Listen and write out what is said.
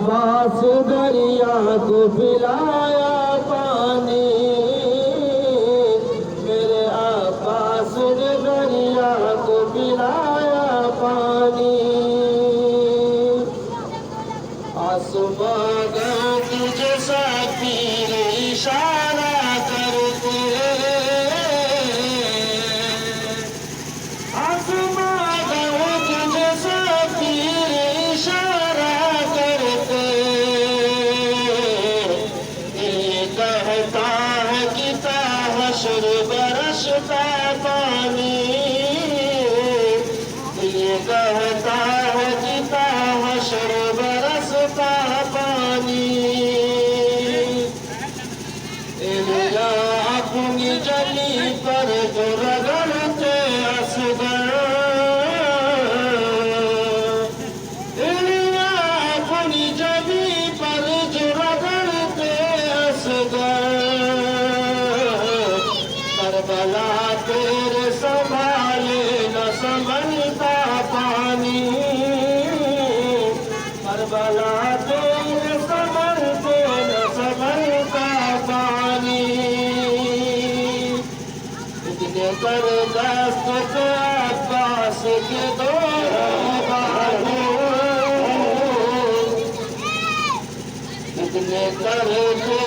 अब्बास दरिया को पिलाया पानी, मेरे अब्बास ने दरिया को पिलाया पानी। आसमां गए तुझे साफिर इशारा करते, आसमां गए तुझे साफिर इशारा करते। ये कहता है कि हश्र बरसता पानी, ये कहता है कि हश्र बरसता पानी। एलिया अपनी जली पर जो रगड़ते असगर, एलिया अपनी जली पर जो रगड़ते असगर। करबला तेरे संभाले न संभलता पानी, करबला तेरे संभलते न संभलता पानी। इतने बर्दाश्त के अब्बास के दोनों बाहों, इतने करते